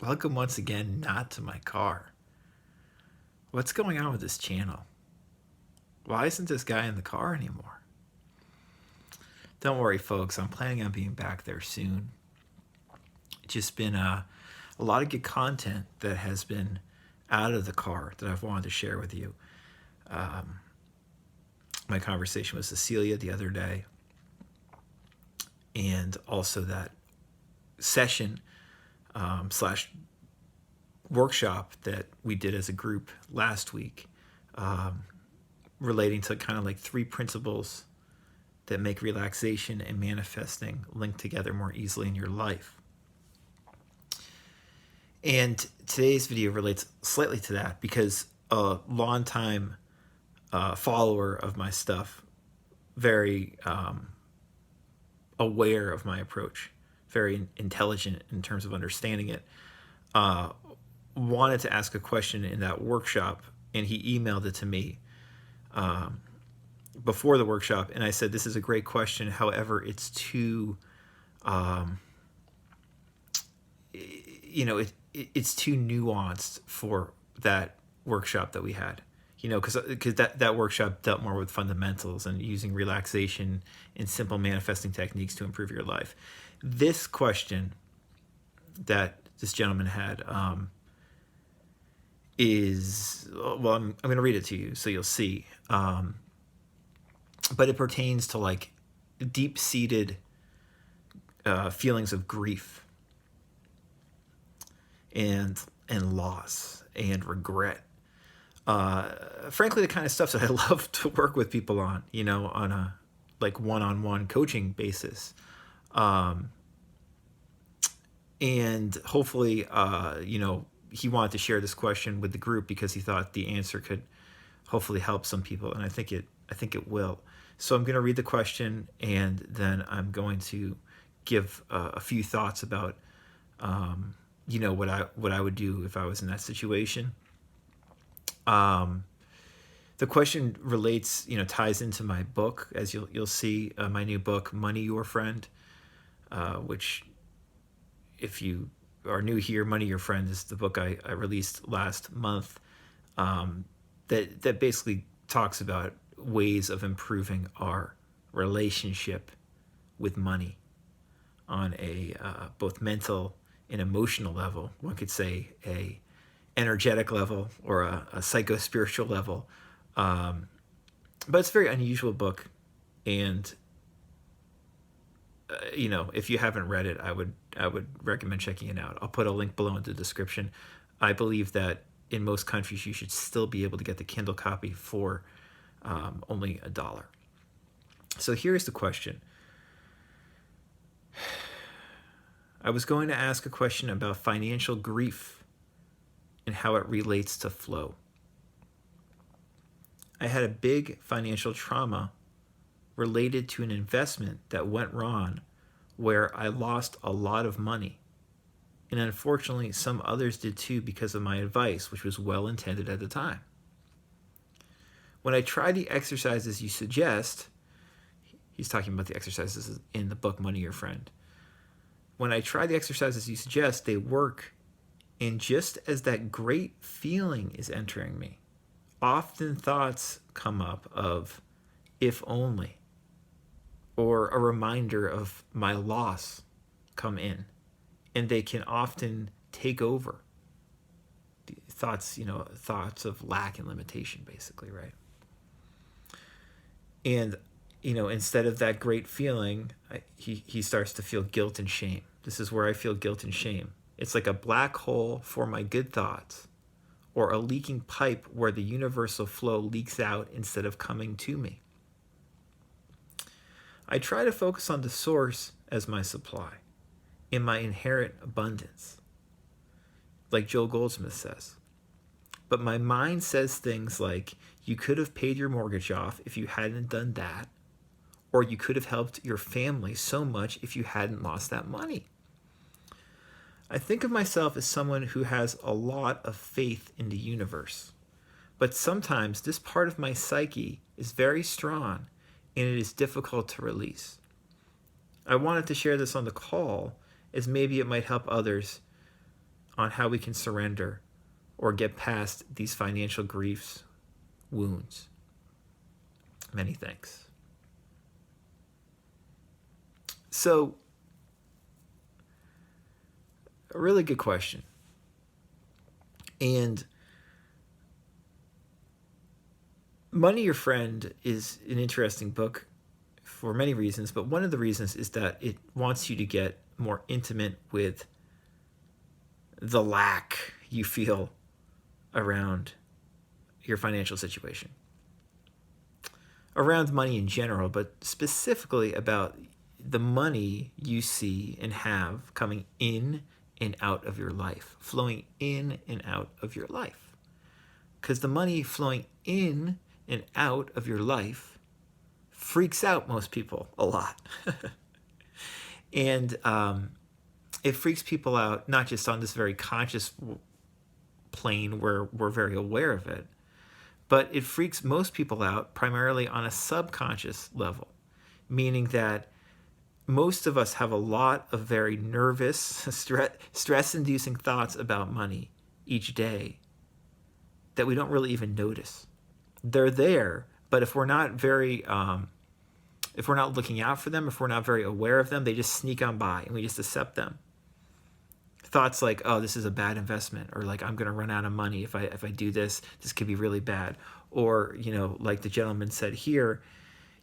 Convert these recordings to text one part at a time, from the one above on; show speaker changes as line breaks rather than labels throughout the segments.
Welcome once again, not to my car. What's going on with this channel? Why isn't this guy in the car anymore? Don't worry, folks. I'm planning on being back there soon. It's just been a lot of good content that has been out of the car that I've wanted to share with you. My conversation with Cecilia the other day, and also that session slash workshop that we did as a group last week, relating to kind of like 3 principles that make relaxation and manifesting link together more easily in your life. And today's video relates slightly to that because a longtime follower of my stuff, very aware of my approach, very intelligent in terms of understanding it, wanted to ask a question in that workshop, and he emailed it to me before the workshop, and I said, this is a great question. However, it's too, it's too nuanced for that workshop that we had. Because that workshop dealt more with fundamentals and using relaxation and simple manifesting techniques to improve your life. This question that this gentleman had is, well, I'm going to read it to you so you'll see. But it pertains to like deep-seated feelings of grief and loss and regret. Frankly, the kind of stuff that I love to work with people on, on a like one-on-one coaching basis. And hopefully, he wanted to share this question with the group because he thought the answer could hopefully help some people, and I think it will. So I'm going to read the question, and then I'm going to give a few thoughts about, what I would do if I was in that situation. The question relates, ties into my book, as you'll see, my new book, Money Your Friend, which, if you are new here, Money Your Friend is the book I released last month, that basically talks about ways of improving our relationship with money on a both mental and emotional level. One could say a energetic level or a psycho-spiritual level. But it's a very unusual book, and if you haven't read it, I would recommend checking it out. I'll put a link below in the description. I believe that in most countries you should still be able to get the Kindle copy for only $1. So here's the question. I was going to ask a question about financial grief and how it relates to flow. I had a big financial trauma related to an investment that went wrong where I lost a lot of money. And unfortunately, some others did too because of my advice, which was well intended at the time. When I tried the exercises you suggest, he's talking about the exercises in the book, Money Your Friend. When I tried the exercises you suggest, they work. And just as that great feeling is entering me, often thoughts come up of if only, or a reminder of my loss come in, and they can often take over. The thoughts, thoughts of lack and limitation, basically, right? And, instead of that great feeling, he starts to feel guilt and shame. This is where I feel guilt and shame. It's like a black hole for my good thoughts, or a leaking pipe where the universal flow leaks out instead of coming to me. I try to focus on the source as my supply, in my inherent abundance, like Joel Goldsmith says. But my mind says things like, you could have paid your mortgage off if you hadn't done that, or you could have helped your family so much if you hadn't lost that money. I think of myself as someone who has a lot of faith in the universe, but sometimes this part of my psyche is very strong and it is difficult to release. I wanted to share this on the call as maybe it might help others on how we can surrender or get past these financial griefs, wounds. Many thanks. So, a really good question. And Money Your Friend is an interesting book for many reasons, but one of the reasons is that it wants you to get more intimate with the lack you feel around your financial situation, around money in general, but specifically about the money you see and have coming in and out of your life, flowing in and out of your life. Because the money flowing in and out of your life freaks out most people a lot. And it freaks people out not just on this very conscious plane where we're very aware of it, but it freaks most people out primarily on a subconscious level, meaning that most of us have a lot of very nervous, stress-inducing thoughts about money each day that we don't really even notice. They're there, but if we're not looking out for them, if we're not very aware of them, they just sneak on by and we just accept them. Thoughts like, oh, this is a bad investment, or like, I'm going to run out of money if I do this could be really bad. Or, like the gentleman said here,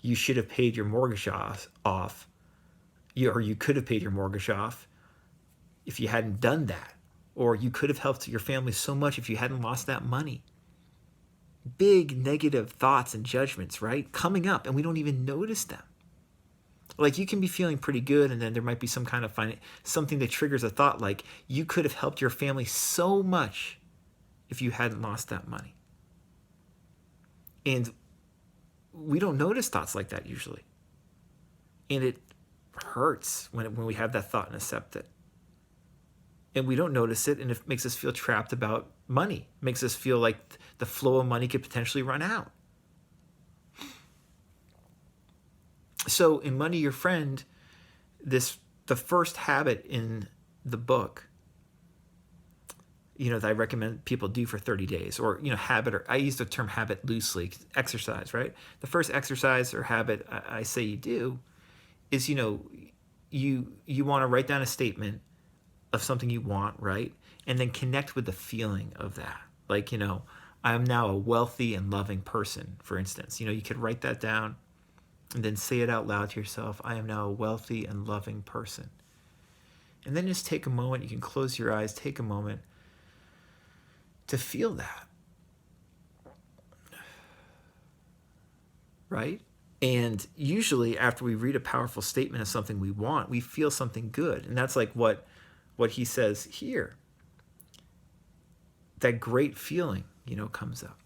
you should have paid your mortgage off. Or you could have paid your mortgage off if you hadn't done that. Or you could have helped your family so much if you hadn't lost that money. Big negative thoughts and judgments, right? Coming up, and we don't even notice them. Like, you can be feeling pretty good, and then there might be some kind of something that triggers a thought like, you could have helped your family so much if you hadn't lost that money. And we don't notice thoughts like that usually. And it hurts when we have that thought and accept it. And we don't notice it, and it makes us feel trapped about money. It makes us feel like the flow of money could potentially run out. So in Money Your Friend, the first habit in the book, that I recommend people do for 30 days, or, habit, or I use the term habit loosely, exercise, right? The first exercise or habit I say you do is, you want to write down a statement of something you want, right? And then connect with the feeling of that. Like, I'm now a wealthy and loving person, for instance. You could write that down and then say it out loud to yourself. I am now a wealthy and loving person. And then just take a moment. You can close your eyes, take a moment to feel that. Right? And usually after we read a powerful statement of something we want, we feel something good. And that's like what he says here. That great feeling, comes up.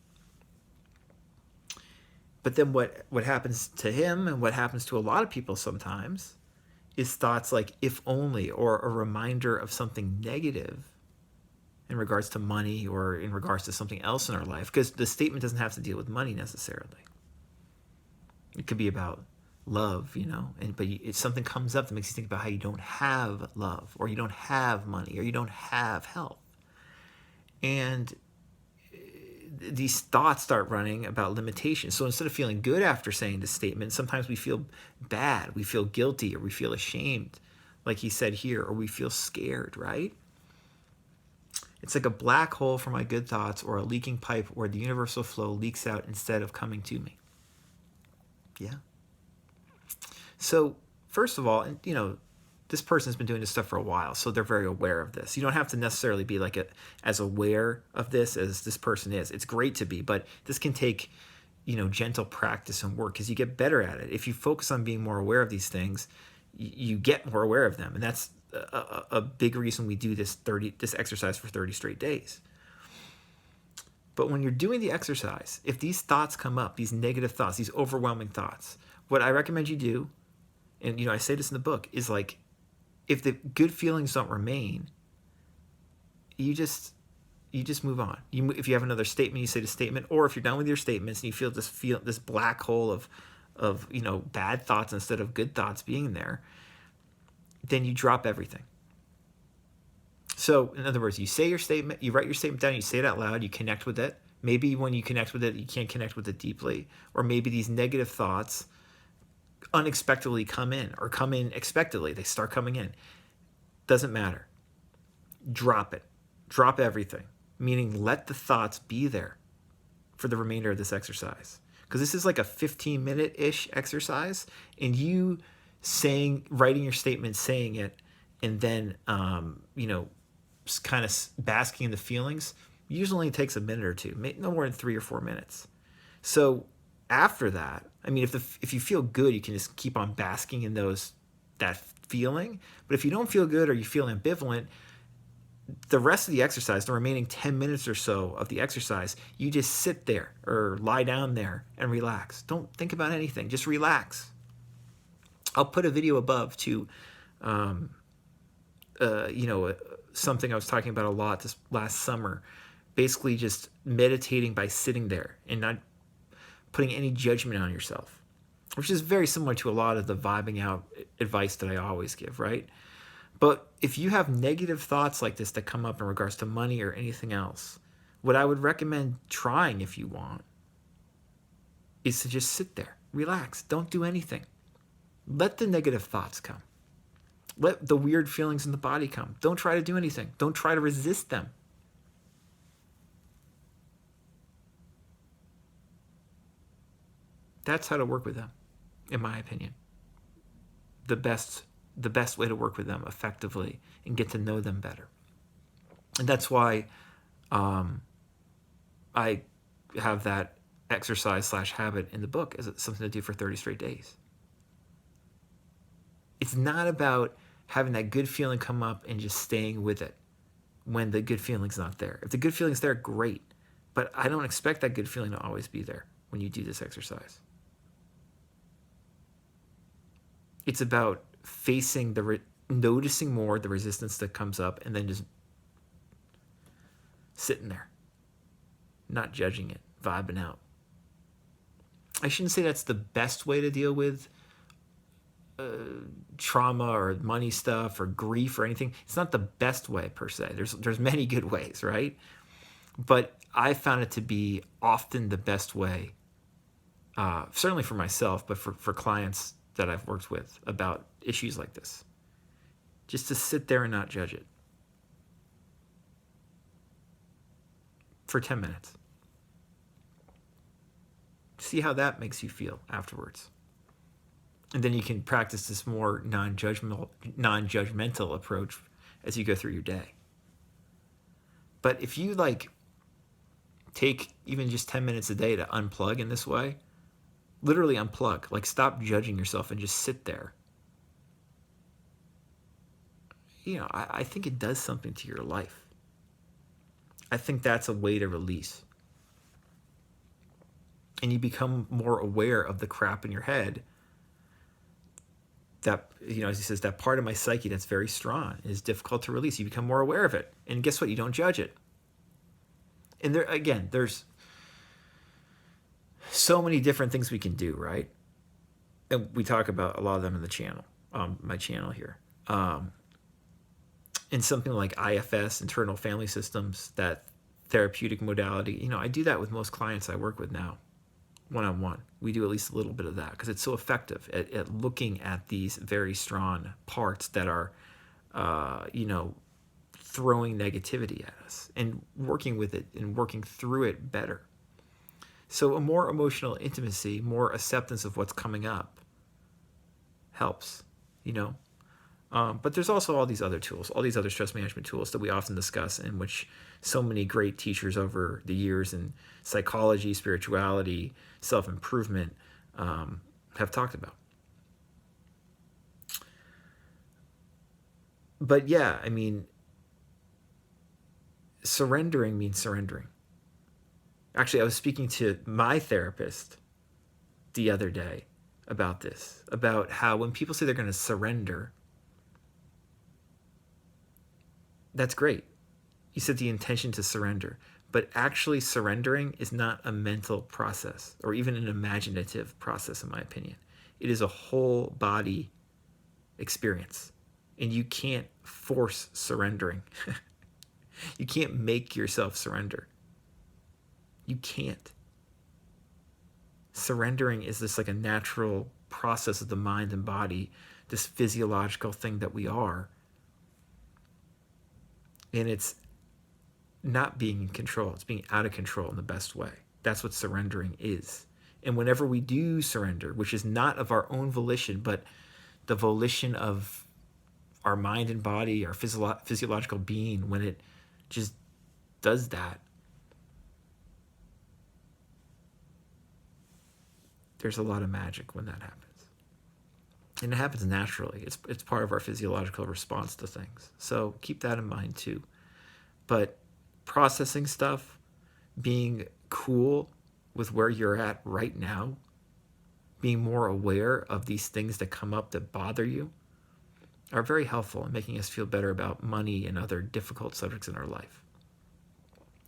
But then what happens to him, and what happens to a lot of people sometimes, is thoughts like, if only, or a reminder of something negative in regards to money or in regards to something else in our life. Because the statement doesn't have to deal with money necessarily. It could be about love, but if something comes up that makes you think about how you don't have love, or you don't have money, or you don't have health. And these thoughts start running about limitations. So instead of feeling good after saying this statement, sometimes we feel bad, we feel guilty, or we feel ashamed, like he said here, or we feel scared, right? It's like a black hole for my good thoughts, or a leaking pipe where the universal flow leaks out instead of coming to me. Yeah. So first of all, this person's been doing this stuff for a while, so they're very aware of this. You don't have to necessarily be as aware of this as this person is. It's great to be, but this can take, gentle practice and work, because you get better at it. If you focus on being more aware of these things, you get more aware of them. And that's a big reason we do this exercise for 30 straight days. But when you're doing the exercise, if these thoughts come up, these negative thoughts, these overwhelming thoughts, what I recommend you do, and I say this in the book, is like, if the good feelings don't remain, you just move on. If you have another statement, you say the statement, or if you're done with your statements and you feel this black hole of bad thoughts instead of good thoughts being there, then you drop everything. So, in other words, you say your statement, you write your statement down, you say it out loud, you connect with it. Maybe when you connect with it, you can't connect with it deeply. Or maybe these negative thoughts unexpectedly come in or come in expectedly. They start coming in. Doesn't matter. Drop it. Drop everything. Meaning let the thoughts be there for the remainder of this exercise. Because this is like a 15-minute-ish exercise, and you writing your statement, saying it, and then, kind of basking in the feelings, usually only takes a minute or two, no more than 3 or 4 minutes. So after that, I mean, if you feel good, you can just keep on basking in that feeling. But if you don't feel good or you feel ambivalent, the rest of the exercise, the remaining 10 minutes or so of the exercise, you just sit there or lie down there and relax. Don't think about anything. Just relax. I'll put a video above to, something I was talking about a lot this last summer. Basically just meditating by sitting there and not putting any judgment on yourself, which is very similar to a lot of the vibing out advice that I always give, right? But if you have negative thoughts like this that come up in regards to money or anything else, what I would recommend trying, if you want, is to just sit there, relax, don't do anything. Let the negative thoughts come. Let the weird feelings in the body come. Don't try to do anything. Don't try to resist them. That's how to work with them, in my opinion. The best way to work with them effectively and get to know them better. And that's why I have that exercise/habit in the book as something to do for 30 straight days. It's not about having that good feeling come up and just staying with it when the good feeling's not there. If the good feeling's there, great. But I don't expect that good feeling to always be there when you do this exercise. It's about facing noticing more the resistance that comes up, and then just sitting there, not judging it, vibing out. I shouldn't say that's the best way to deal with trauma or money stuff or grief or anything. It's not the best way per se. There's many good ways, right? But I found it to be often the best way, certainly for myself, but for clients that I've worked with about issues like this. Just to sit there and not judge it for 10 minutes. See how that makes you feel afterwards. And then you can practice this more non-judgmental approach as you go through your day. But if you take even just 10 minutes a day to unplug in this way, literally unplug, stop judging yourself and just sit there. I think it does something to your life. I think that's a way to release. And you become more aware of the crap in your head that, as he says, that part of my psyche that's very strong is difficult to release. You become more aware of it. And guess what? You don't judge it. And there's so many different things we can do, right? And we talk about a lot of them in the channel, my channel here. In something like IFS, internal family systems, that therapeutic modality, I do that with most clients I work with now, one-on-one. We do at least a little bit of that because it's so effective at looking at these very strong parts that are, throwing negativity at us and working with it and working through it better. So a more emotional intimacy, more acceptance of what's coming up helps, But there's also all these other tools, all these other stress management tools that we often discuss, in which so many great teachers over the years in psychology, spirituality, self-improvement have talked about. But yeah, surrendering means surrendering. Actually, I was speaking to my therapist the other day about this, about how when people say they're going to surrender, that's great. You set the intention to surrender, but actually surrendering is not a mental process or even an imaginative process, in my opinion. It is a whole body experience, and you can't force surrendering. You can't make yourself surrender. You can't. Surrendering is this like a natural process of the mind and body, this physiological thing that we are. And it's not being in control. It's being out of control in the best way. That's what surrendering is. And whenever we do surrender, which is not of our own volition, but the volition of our mind and body, our physiological being, when it just does that, there's a lot of magic when that happens. And it happens naturally. It's part of our physiological response to things. So keep that in mind too. But processing stuff, being cool with where you're at right now, being more aware of these things that come up that bother you, are very helpful in making us feel better about money and other difficult subjects in our life.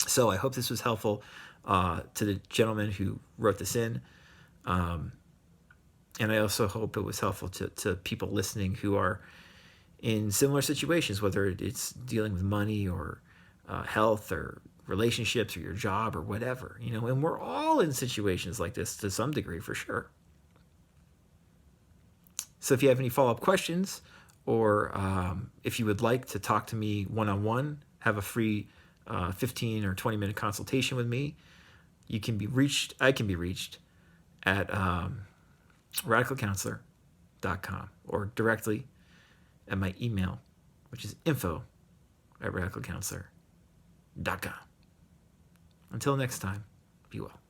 So I hope this was helpful to the gentleman who wrote this in. And I also hope it was helpful to people listening who are in similar situations, whether it's dealing with money or health or relationships or your job or whatever, and we're all in situations like this to some degree for sure. So if you have any follow-up questions, or if you would like to talk to me one-on-one, have a free 15 or 20-minute consultation with me, I can be reached at radicalcounselor.com or directly at my email, which is info@radicalcounselor.com. Until next time, be well.